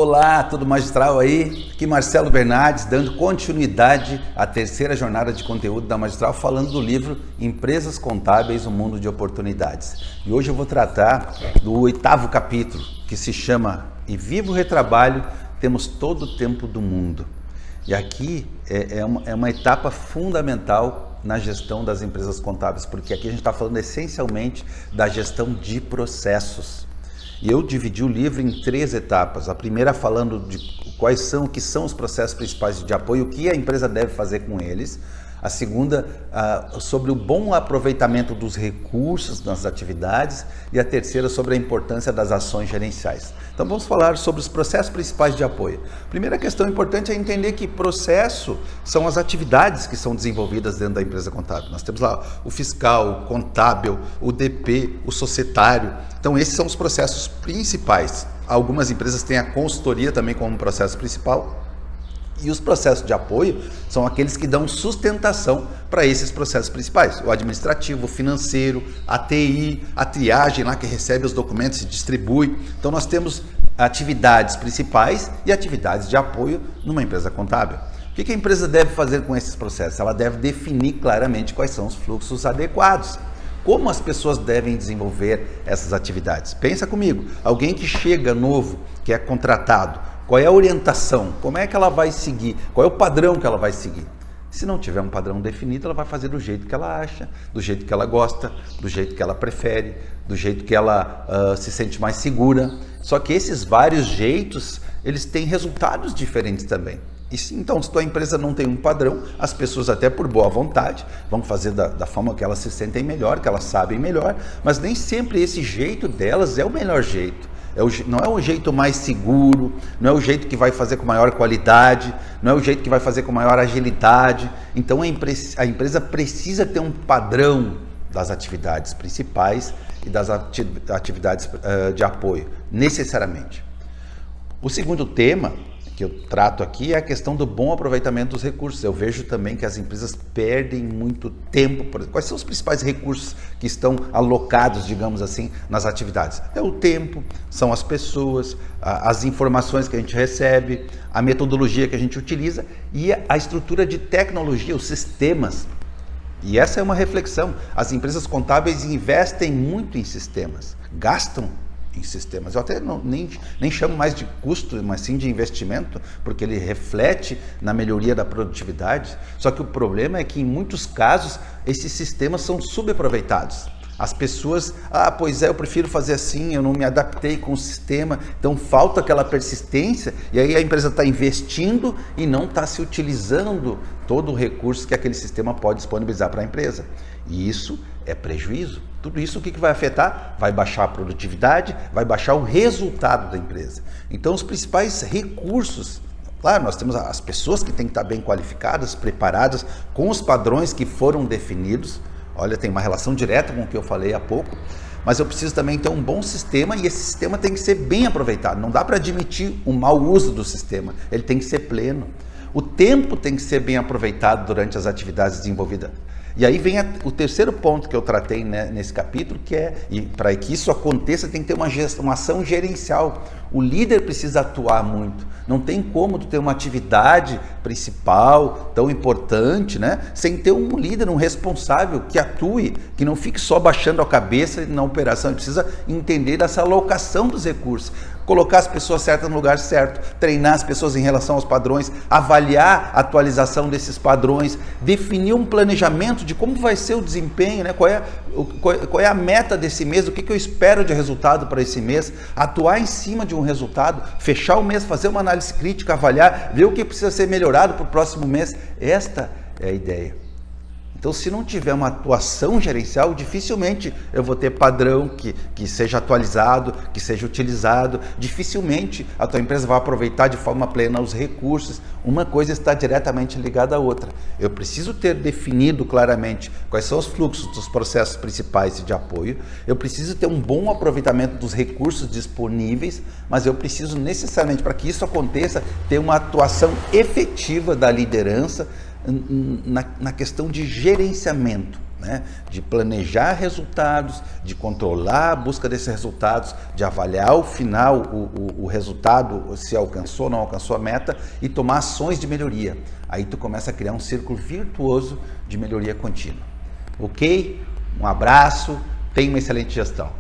Olá, tudo magistral aí? Aqui Marcelo Bernardes, dando continuidade à terceira jornada de conteúdo da Magistral, falando do livro Empresas Contábeis, um Mundo de Oportunidades. E hoje eu vou tratar do 8º capítulo, que se chama E Vivo Retrabalho, Temos Todo o Tempo do Mundo. E aqui é uma etapa fundamental na gestão das empresas contábeis, porque aqui a gente está falando essencialmente da gestão de processos. E eu dividi o livro em 3 etapas. A primeira falando de o que são os processos principais de apoio, o que a empresa deve fazer com eles. A segunda, sobre o bom aproveitamento dos recursos nas atividades. E a terceira, sobre a importância das ações gerenciais. Então vamos falar sobre os processos principais de apoio. Primeira questão importante é entender que processo são as atividades que são desenvolvidas dentro da empresa contábil. Nós temos lá o fiscal, o contábil, o DP, o societário. Então esses são os processos principais. Algumas empresas têm a consultoria também como processo principal. E os processos de apoio são aqueles que dão sustentação para esses processos principais. O administrativo, o financeiro, a TI, a triagem lá que recebe os documentos e distribui. Então nós temos atividades principais e atividades de apoio numa empresa contábil. O que a empresa deve fazer com esses processos? Ela deve definir claramente quais são os fluxos adequados. Como as pessoas devem desenvolver essas atividades? Pensa comigo, alguém que chega novo, que é contratado, qual é a orientação? Como é que ela vai seguir? Qual é o padrão que ela vai seguir? Se não tiver um padrão definido, ela vai fazer do jeito que ela acha, do jeito que ela gosta, do jeito que ela prefere, do jeito que ela se sente mais segura. Só que esses vários jeitos, eles têm resultados diferentes também. Então, se tua empresa não tem um padrão, as pessoas até por boa vontade vão fazer da forma que elas se sentem melhor, que elas sabem melhor, mas nem sempre esse jeito delas é o melhor jeito. Não é o jeito mais seguro, não é o jeito que vai fazer com maior qualidade, não é o jeito que vai fazer com maior agilidade. Então a empresa precisa ter um padrão das atividades principais e das atividades de apoio, necessariamente. O segundo tema que eu trato aqui é a questão do bom aproveitamento dos recursos. Eu vejo também que as empresas perdem muito tempo. Quais são os principais recursos que estão alocados, digamos assim, nas atividades? É o tempo, são as pessoas, as informações que a gente recebe, a metodologia que a gente utiliza e a estrutura de tecnologia, os sistemas. E essa é uma reflexão. As empresas contábeis investem muito em sistemas, gastam em sistemas. Eu até nem chamo mais de custo, mas sim de investimento, porque ele reflete na melhoria da produtividade. Só que o problema é que em muitos casos esses sistemas são subaproveitados. As pessoas, pois é, eu prefiro fazer assim, eu não me adaptei com o sistema, então falta aquela persistência e aí a empresa está investindo e não está se utilizando todo o recurso que aquele sistema pode disponibilizar para a empresa. E isso é prejuízo. Tudo isso o que vai afetar? Vai baixar a produtividade, vai baixar o resultado da empresa. Então os principais recursos, claro, nós temos as pessoas que têm que estar bem qualificadas, preparadas, com os padrões que foram definidos. Olha, tem uma relação direta com o que eu falei há pouco, mas eu preciso também ter um bom sistema e esse sistema tem que ser bem aproveitado. Não dá para admitir o mau uso do sistema, ele tem que ser pleno. O tempo tem que ser bem aproveitado durante as atividades desenvolvidas. E aí vem o terceiro ponto que eu tratei nesse capítulo, que é, e para que isso aconteça, tem que ter uma ação gerencial. O líder precisa atuar muito. Não tem como tu ter uma atividade principal tão importante, sem ter um líder, um responsável que atue, que não fique só baixando a cabeça na operação. Ele precisa entender essa alocação dos recursos, colocar as pessoas certas no lugar certo, treinar as pessoas em relação aos padrões, avaliar a atualização desses padrões, definir um planejamento de como vai ser o desempenho, qual é a meta desse mês, o que eu espero de resultado para esse mês, atuar em cima de um resultado, fechar o mês, fazer uma análise crítica, avaliar, ver o que precisa ser melhorado para o próximo mês. Esta é a ideia. Então, se não tiver uma atuação gerencial, dificilmente eu vou ter padrão que seja atualizado, que seja utilizado. Dificilmente a tua empresa vai aproveitar de forma plena os recursos. Uma coisa está diretamente ligada à outra. Eu preciso ter definido claramente quais são os fluxos dos processos principais de apoio. Eu preciso ter um bom aproveitamento dos recursos disponíveis, mas eu preciso necessariamente, para que isso aconteça, ter uma atuação efetiva da liderança na questão de gerenciamento. né? De planejar resultados, de controlar a busca desses resultados, de avaliar ao final o resultado, se alcançou ou não alcançou a meta e tomar ações de melhoria. Aí tu começa a criar um círculo virtuoso de melhoria contínua. Ok? Um abraço, tenha uma excelente gestão.